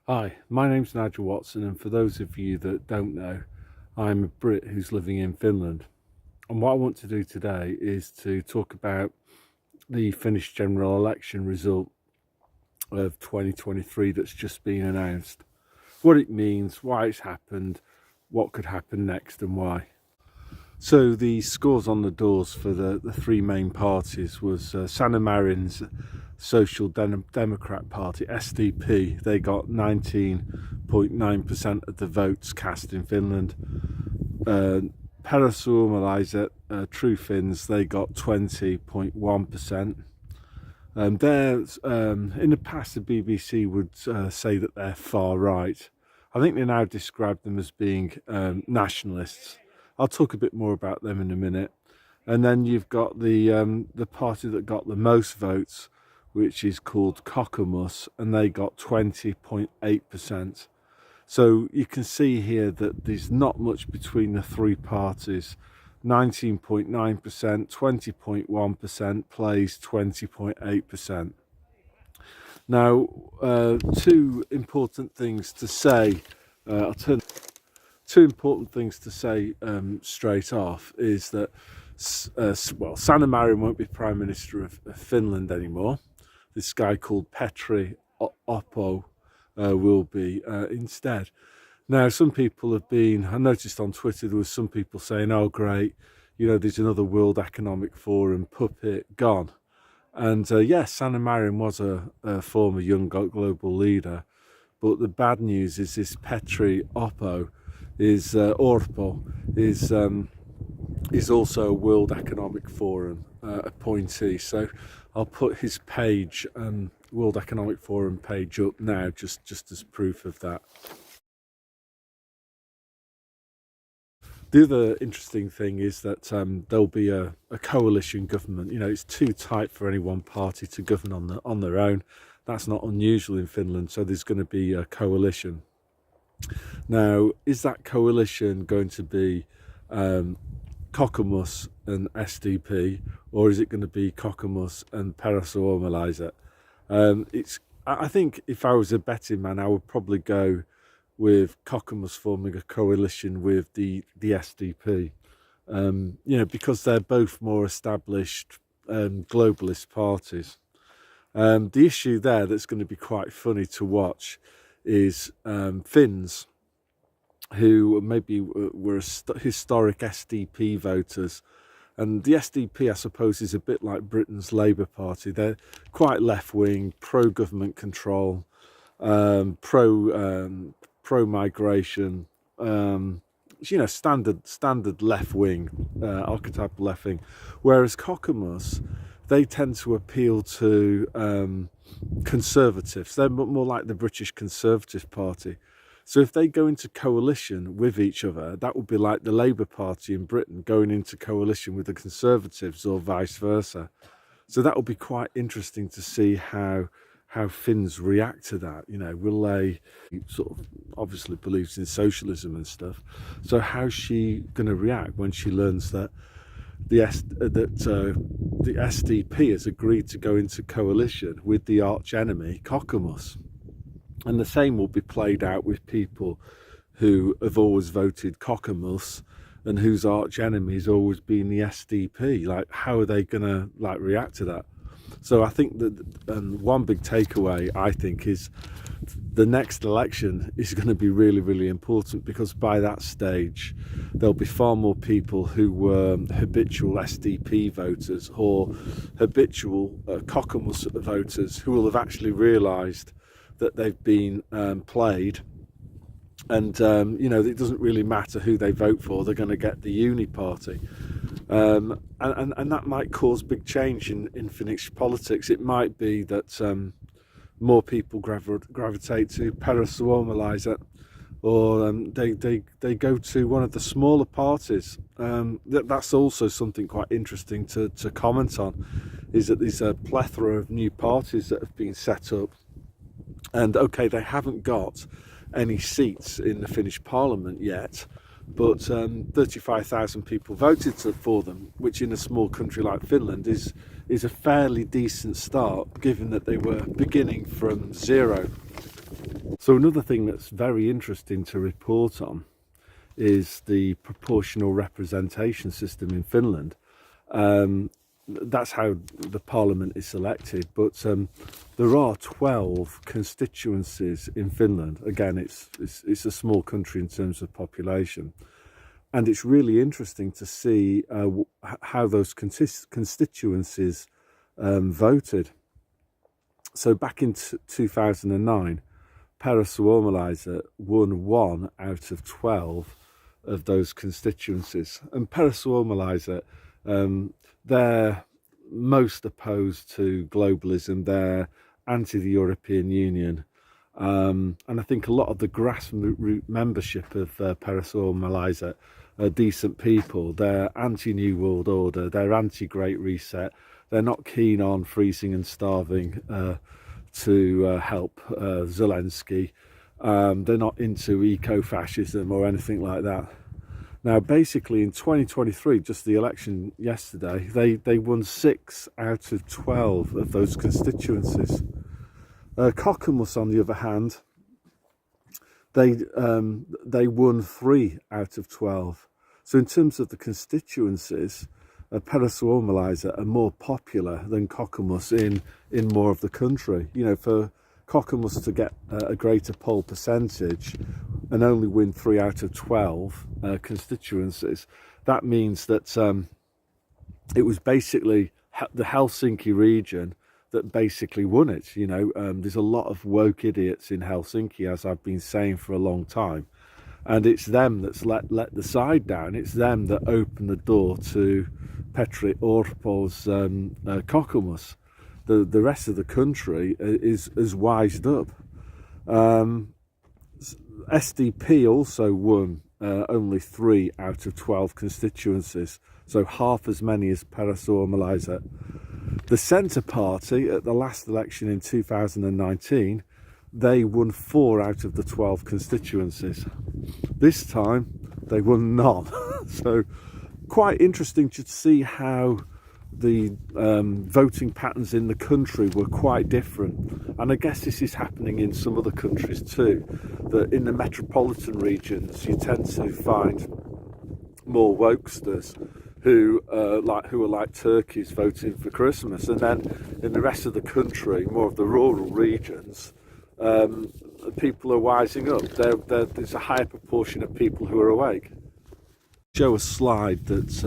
Hi, my name's Nigel Watson, and for those of you that don't know, I'm a Brit who's living in Finland. And what I want to do today is to talk about the Finnish general election result of 2023 that's just been announced, what it means, why it's happened, what could happen next, and why. So the scores on the doors for the three main parties was Sanna Marin's Social Democrat Party, SDP. They got 19.9% of the votes cast in Finland. Perussuomalaiset, True Finns, they got 20.1%. In the past, the BBC would say that they're far right. I think they now describe them as being nationalists. I'll talk a bit more about them in a minute. And then you've got the party that got the most votes, which is called Kokoomus, and they got 20.8%. So you can see here that there's not much between the three parties. 19.9%, 20.1% plays 20.8%. Now, two important things to say. Two important things to say straight off is that, Sanna Marin won't be Prime Minister of Finland anymore. This guy called Petri Oppo will be instead. Now, some people have been, I noticed on Twitter, there was some people saying, oh, great, there's another World Economic Forum puppet gone. And yes, Sanna Marin was a former young global leader. But the bad news is this Petri Oppo is also a World Economic Forum appointee. So I'll put his page, World Economic Forum page, up now, just as proof of that. The other interesting thing is that there'll be a coalition government. It's too tight for any one party to govern on their own. That's not unusual in Finland, so there's going to be a coalition. Now, is that coalition going to be Kokoomus and SDP, or is it going to be Kokoomus and Perussuomalaiset? I think if I was a betting man, I would probably go with Kokoomus forming a coalition with the SDP, because they're both more established globalist parties. The issue there that's going to be quite funny to watch is Finns, who maybe were historic SDP voters. And the SDP, I suppose, is a bit like Britain's Labour Party. They're quite left-wing, pro-government control, pro-migration, standard left-wing, archetypal left-wing. Whereas Kokoomus, they tend to appeal to conservatives. They're more like the British Conservative Party. So if they go into coalition with each other, that would be like the Labour Party in Britain going into coalition with the Conservatives, or vice versa. So that will be quite interesting to see how Finns react to that. Will they sort of obviously believes in socialism and stuff. So how's she going to react when she learns that the SDP has agreed to go into coalition with the arch enemy, Kokoomus? And the same will be played out with people who have always voted Kokoomus and whose arch enemy has always been the SDP. Like, how are they going to react to that? So I think that one big takeaway, I think, is the next election is going to be really, really important, because by that stage there'll be far more people who were habitual SDP voters or habitual Kokoomus voters who will have actually realised that they've been played, and it doesn't really matter who they vote for, they're going to get the uni party. And that might cause big change in Finnish politics. It might be that more people gravitate to Perussuomalaiset, or they go to one of the smaller parties. That's also something quite interesting to comment on, is that there's a plethora of new parties that have been set up. And okay, they haven't got any seats in the Finnish parliament yet, but 35,000 people voted for them, which in a small country like Finland is a fairly decent start, given that they were beginning from zero. So another thing that's very interesting to report on is the proportional representation system in Finland. That's how the parliament is selected, but there are 12 constituencies in Finland. Again, it's a small country in terms of population, and it's really interesting to see how those constituencies voted. So back in 2009, perussuomalaiset won 1 out of 12 of those constituencies, and perussuomalaiset, they're most opposed to globalism. They're anti the European Union, and I think a lot of the grassroots membership of perussuomalaiset are decent people. They're anti New World Order. They're anti Great Reset. They're not keen on freezing and starving to help Zelensky. They're not into eco-fascism or anything like that. Now, basically, in 2023, just the election yesterday, they won 6 out of 12 of those constituencies. Kokoomus, on the other hand, they won 3 out of 12. So in terms of the constituencies, perussuomalaiset are more popular than Kokoomus in more of the country. You know, for Kokoomus to get a greater poll percentage and only win 3 out of 12 constituencies, that means that it was basically the Helsinki region that basically won it. You know, there's a lot of woke idiots in Helsinki, as I've been saying for a long time, and it's them that's let the side down. It's them that opened the door to Petri Orpo's Kokoomus. The rest of the country is wised up. SDP also won only 3 out of 12 constituencies, so half as many as perussuomalaiset. The Centre Party at the last election in 2019, they won 4 out of the 12 constituencies. This time they won none. So quite interesting to see how the voting patterns in the country were quite different, and I guess this is happening in some other countries too, that in the metropolitan regions you tend to find more wokesters who are like turkeys voting for Christmas, and then in the rest of the country, more of the rural regions, people are wising up. There's a higher proportion of people who are awake. Show a slide that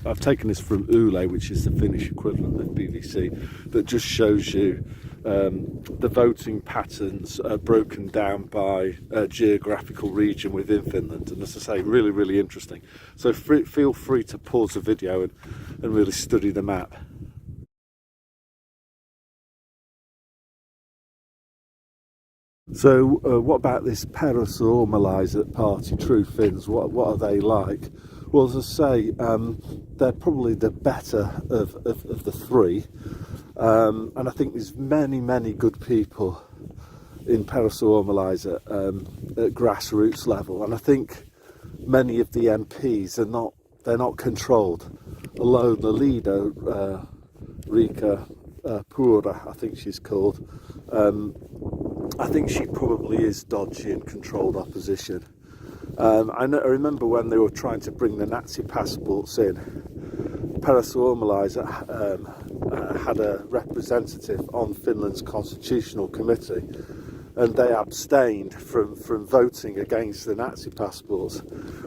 I've taken this from Yle, which is the Finnish equivalent of BBC, that just shows you the voting patterns broken down by geographical region within Finland, and as I say, really, really interesting. So feel free to pause the video and really study the map. So what about this perussuomalaiset party, True Finns? What are they like? Well, as I say, they're probably the better of the three, and I think there's many good people in perussuomalaiset at grassroots level, and I think many of the MPs they're not controlled. Although the leader, Riikka Purra, I think she's called, I think she probably is dodgy and controlled opposition. I remember when they were trying to bring the Nazi passports in, perussuomalaiset had a representative on Finland's constitutional committee, and they abstained from voting against the Nazi passports,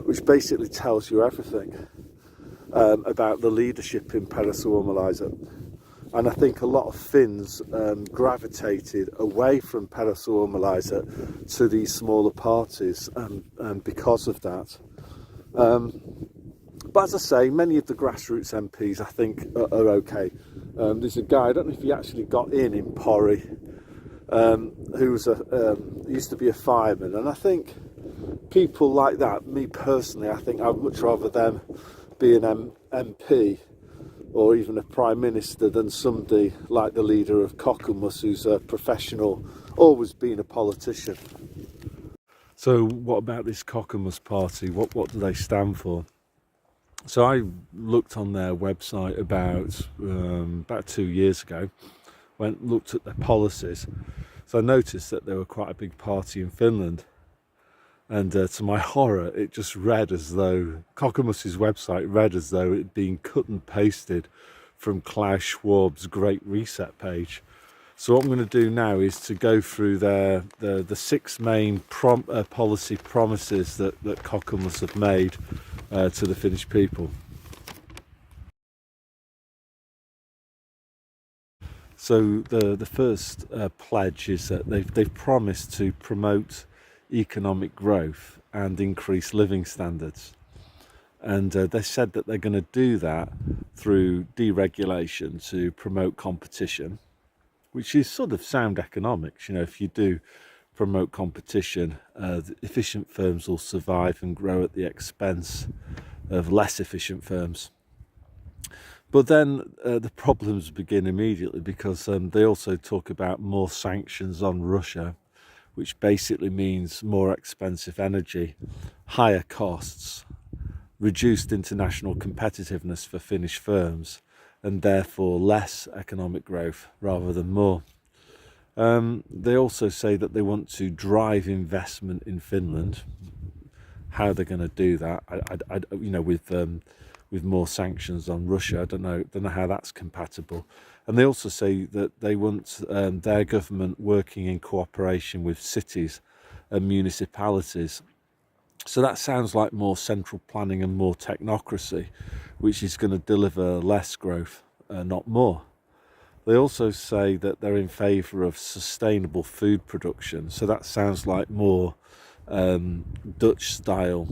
which basically tells you everything about the leadership in perussuomalaiset. And I think a lot of Finns gravitated away from perussuomalaiset to these smaller parties, and because of that. But as I say, many of the grassroots MPs I think are okay. There's a guy, I don't know if he actually got in Pori, who was used to be a fireman, and I think people like that, me personally, I think I'd much rather them be an MP or even a prime minister than somebody like the leader of Kokoomus, who's a professional, always been a politician. So what about this Kokoomus party? What do they stand for? So I looked on their website about 2 years ago, looked at their policies. So I noticed that there were quite a big party in Finland, and to my horror, it just read as though Kokoomus's website read as though it had been cut and pasted from Klaus Schwab's Great Reset page. So what I'm going to do now is to go through the 6 main policy promises that Kokoomus have made to the Finnish people. So the first pledge is that they've promised to promote economic growth and increase living standards. And they said that they're going to do that through deregulation to promote competition, which is sort of sound economics. If you do promote competition, efficient firms will survive and grow at the expense of less efficient firms. But then the problems begin immediately, because they also talk about more sanctions on Russia, which basically means more expensive energy, higher costs, reduced international competitiveness for Finnish firms, and therefore less economic growth rather than more. They also say that they want to drive investment in Finland. How they're going to do that, with more sanctions on Russia, I don't know how that's compatible. And they also say that they want their government working in cooperation with cities and municipalities. So that sounds like more central planning and more technocracy, which is going to deliver less growth, not more. They also say that they're in favour of sustainable food production. So that sounds like more Dutch style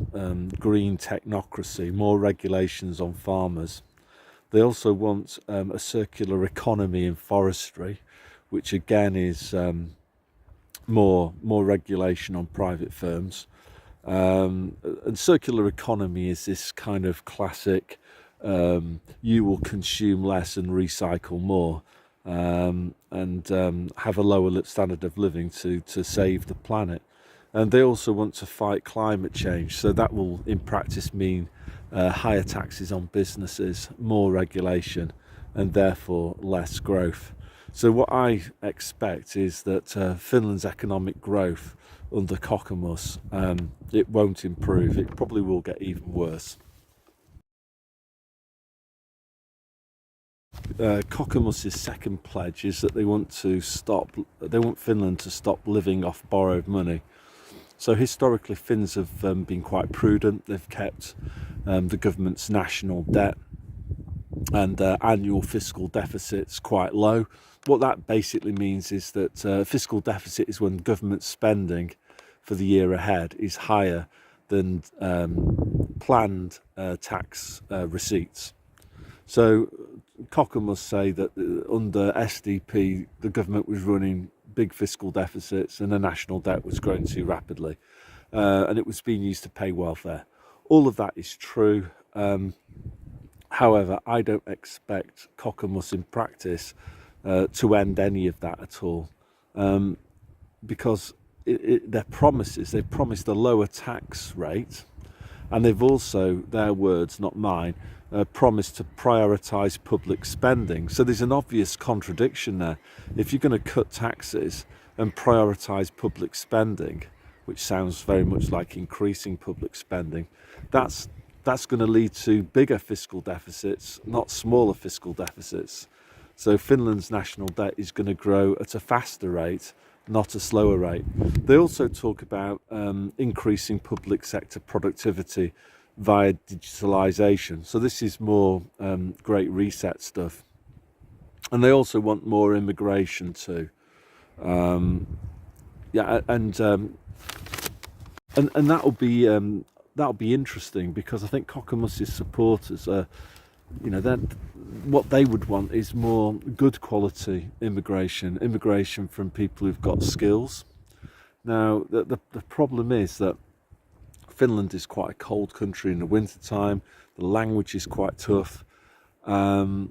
green technocracy, more regulations on farmers. They also want a circular economy in forestry, which again is more regulation on private firms. And circular economy is this kind of classic you will consume less and recycle more, and have a lower standard of living to save the planet. And they also want to fight climate change, so that will in practice mean higher taxes on businesses, more regulation, and therefore less growth. So what I expect is that Finland's economic growth under Kokoomus, it won't improve. It probably will get even worse. Kokoomus's second pledge is that they want Finland to stop living off borrowed money. So historically, Finns have been quite prudent. They've kept the government's national debt and annual fiscal deficits quite low. What that basically means is that fiscal deficit is when government spending for the year ahead is higher than planned tax receipts. So Kokoomus say that under SDP, the government was running big fiscal deficits and the national debt was growing too rapidly, and it was being used to pay welfare. All of that is true. However, I don't expect Kokoomus in practice to end any of that at all, because they've promised a lower tax rate, and they've also, their words, not mine, promised to prioritise public spending. So there's an obvious contradiction there. If you're going to cut taxes and prioritise public spending, which sounds very much like increasing public spending, that's going to lead to bigger fiscal deficits, not smaller fiscal deficits. So Finland's national debt is going to grow at a faster rate, not a slower rate. They also talk about increasing public sector productivity via digitalisation. So this is more Great Reset stuff. And they also want more immigration too. And that'll be interesting, because I think Kokoomus's supporters are, what they would want is more good quality immigration from people who've got skills. Now the problem is that Finland is quite a cold country in the winter time. The language is quite tough, so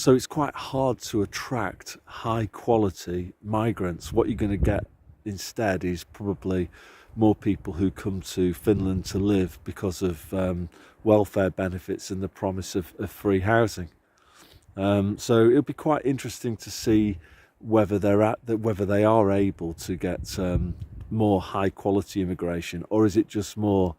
it's quite hard to attract high quality migrants. What you're going to get instead is probably more people who come to Finland to live because of welfare benefits and the promise of free housing. So it'll be quite interesting to see whether they are able to get more high quality immigration, or is it just more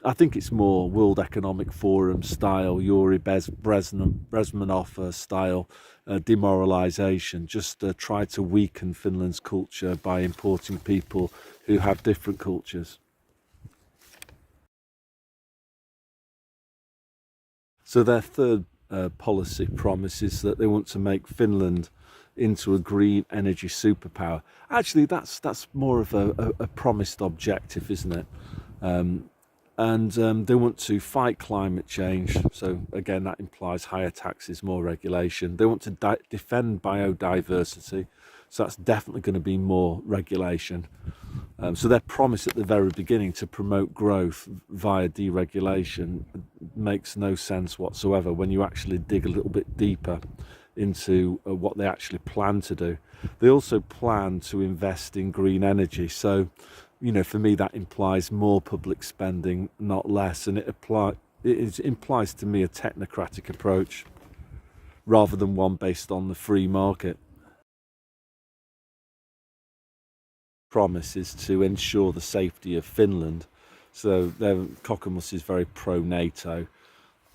I think it's more World Economic Forum style, Yuri Bezmenov style demoralisation, just try to weaken Finland's culture by importing people who have different cultures. So their third policy promise is that they want to make Finland into a green energy superpower. Actually, that's more of a promised objective, isn't it? And they want to fight climate change. So again, that implies higher taxes, more regulation. They want to defend biodiversity. So that's definitely going to be more regulation. So their promise at the very beginning to promote growth via deregulation makes no sense whatsoever when you actually dig a little bit deeper into what they actually plan to do. They also plan to invest in green energy. So, for me, that implies more public spending, not less. And it implies to me a technocratic approach rather than one based on the free market. Promise is to ensure the safety of Finland. So Kokoomus is very pro-NATO.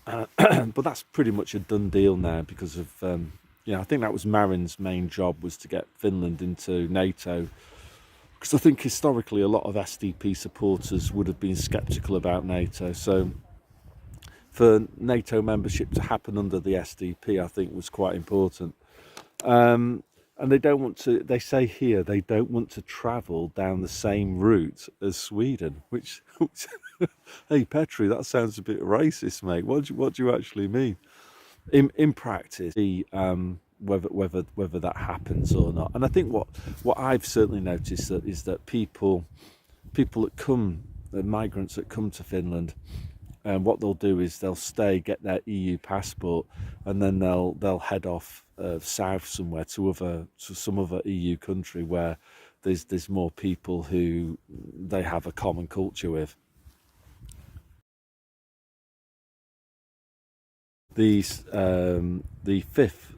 But that's pretty much a done deal now because of, I think that was Marin's main job, was to get Finland into NATO. Because I think historically a lot of SDP supporters would have been sceptical about NATO. So for NATO membership to happen under the SDP, I think was quite important. And they don't want to, they say here, they don't want to travel down the same route as Sweden, which hey, Petri, that sounds a bit racist, mate. What do you actually mean? In practice, whether that happens or not. And I think what I've certainly noticed is that people that come, the migrants that come to Finland, what they'll do is they'll stay, get their EU passport, and then they'll head off south somewhere to some other EU country where there's more people who they have a common culture with. The fifth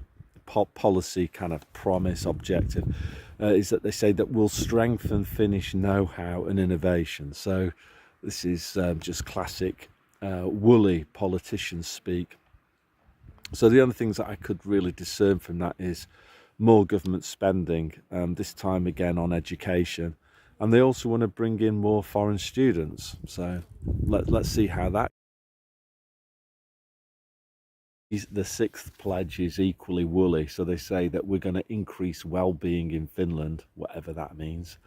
policy kind of promise objective is that they say that we'll strengthen Finnish know-how and innovation. So this is just classic woolly politician speak. So the only things that I could really discern from that is more government spending, this time again on education, and they also want to bring in more foreign students. So let's see how that. The sixth pledge is equally woolly. So they say that we're going to increase well-being in Finland, whatever that means,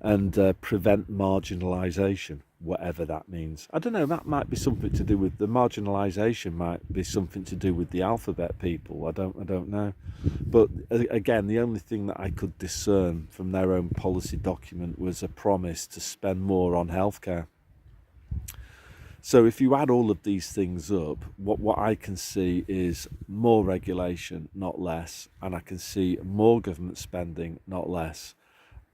and prevent marginalisation, whatever that means. I don't know, that might be something to do with the marginalisation, might be something to do with the alphabet people. I don't know. But again, the only thing that I could discern from their own policy document was a promise to spend more on healthcare. So if you add all of these things up, what I can see is more regulation, not less, and I can see more government spending, not less,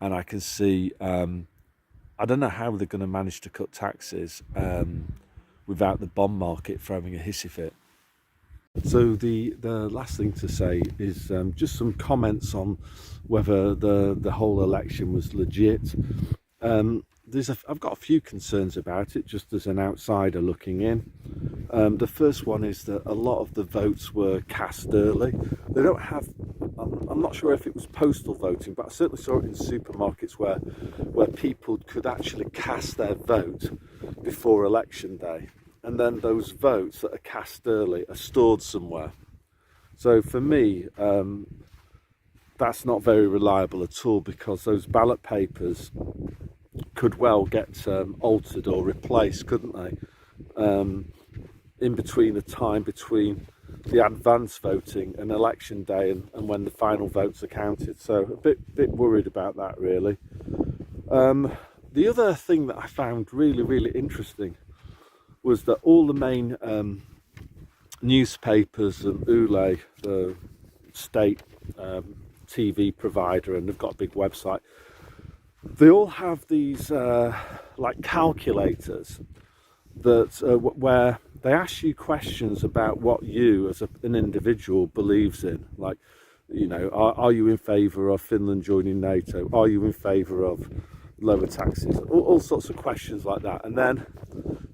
and I can see, I don't know how they're going to manage to cut taxes without the bond market throwing a hissy fit. So the last thing to say is just some comments on whether the whole election was legit. I've got a few concerns about it, just as an outsider looking in. The first one is that a lot of the votes were cast early. They don't have, I'm not sure if it was postal voting, but I certainly saw it in supermarkets where people could actually cast their vote before election day. And then those votes that are cast early are stored somewhere. So for me, that's not very reliable at all, because those ballot papers could well get altered or replaced, couldn't they? In between the time between the advance voting and election day and when the final votes are counted. So a bit worried about that, really. The other thing that I found really interesting was that all the main newspapers and Yle, the state TV provider, and they've got a big website, they all have these like calculators that where they ask you questions about what you as an individual believes in. Like, You know, are you in favour of Finland joining NATO? Are you in favour of lower taxes? All sorts of questions like that. And then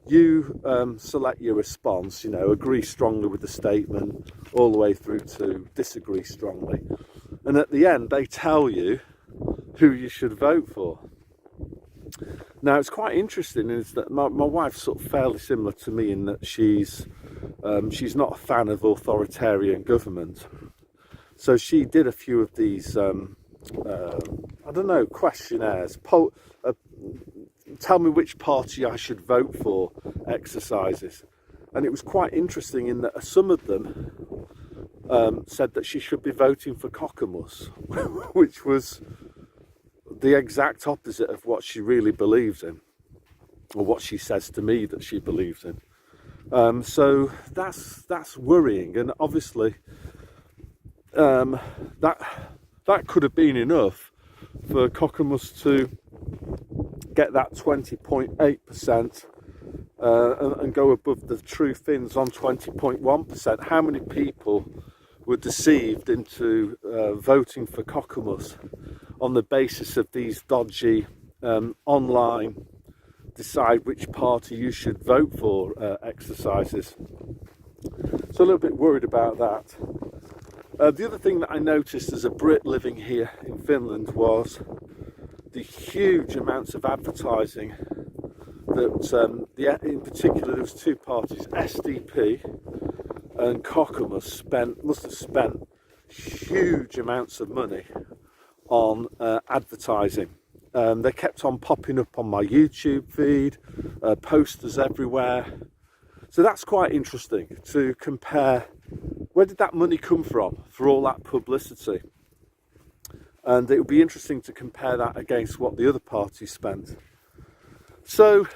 you select your response, you know, agree strongly with the statement all the way through to disagree strongly. And at the end, they tell you who you should vote for. Now, it's quite interesting is that my wife's sort of fairly similar to me in that she's not a fan of authoritarian government. So she did a few of these, I don't know, questionnaires, tell me which party I should vote for exercises. And it was quite interesting in that some of them said that she should be voting for Kokoomus, which was the exact opposite of what she really believes in, or what she says to me that she believes in. So that's worrying, and obviously that could have been enough for Kokoomus to get that 20.8% and go above the True Finns on 20.1%. How many people were deceived into voting for Kokoomus on the basis of these dodgy online decide which party you should vote for exercises? So a little bit worried about that. The other thing that I noticed as a Brit living here in Finland was the huge amounts of advertising that, in particular, there was two parties, SDP and Kokoomus must have spent huge amounts of money on advertising. They kept on popping up on my YouTube feed, posters everywhere. So that's quite interesting to compare. Where did that money come from for all that publicity? And it would be interesting to compare that against what the other parties spent. So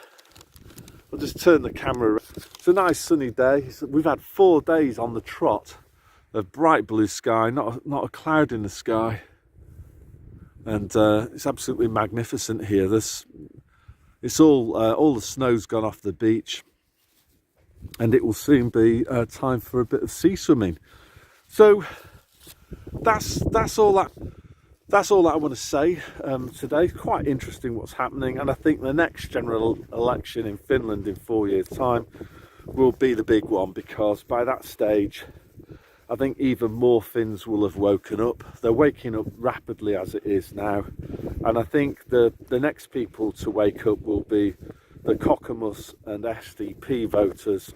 I'll just turn the camera around. It's a nice sunny day. We've had 4 days on the trot of bright blue sky, not a cloud in the sky. And it's absolutely magnificent here. It's all the snow's gone off the beach, and it will soon be time for a bit of sea swimming. So that's all that I want to say today. Quite interesting what's happening, and I think the next general election in Finland in 4 years' time will be the big one, because by that stage I think even more Finns will have woken up. They're waking up rapidly as it is now, and I think the next people to wake up will be the Kokoomus and SDP voters,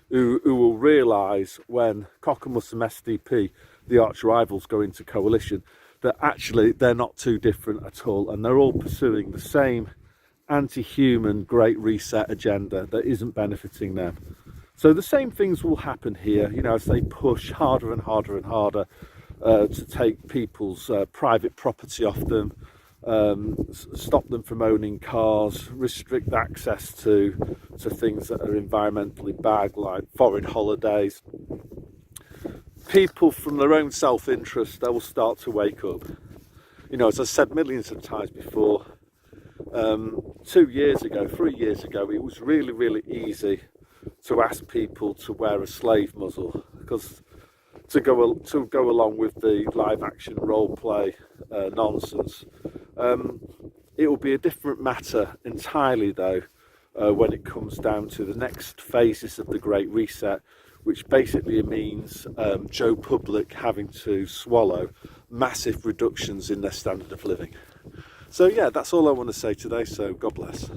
who will realise when Kokoomus and SDP, the arch rivals, go into coalition, that actually they're not too different at all, and they're all pursuing the same anti-human Great Reset agenda that isn't benefiting them. So the same things will happen here, you know, as they push harder and harder and harder to take people's private property off them, stop them from owning cars, restrict access to things that are environmentally bad, like foreign holidays. People, from their own self-interest, they will start to wake up. You know, as I said millions of times before, 3 years ago, it was really, really easy to ask people to wear a slave muzzle, because to go along with the live action role play nonsense. It will be a different matter entirely, though, when it comes down to the next phases of the Great Reset, which basically means Joe Public having to swallow massive reductions in their standard of living. So yeah, that's all I want to say today, so God bless.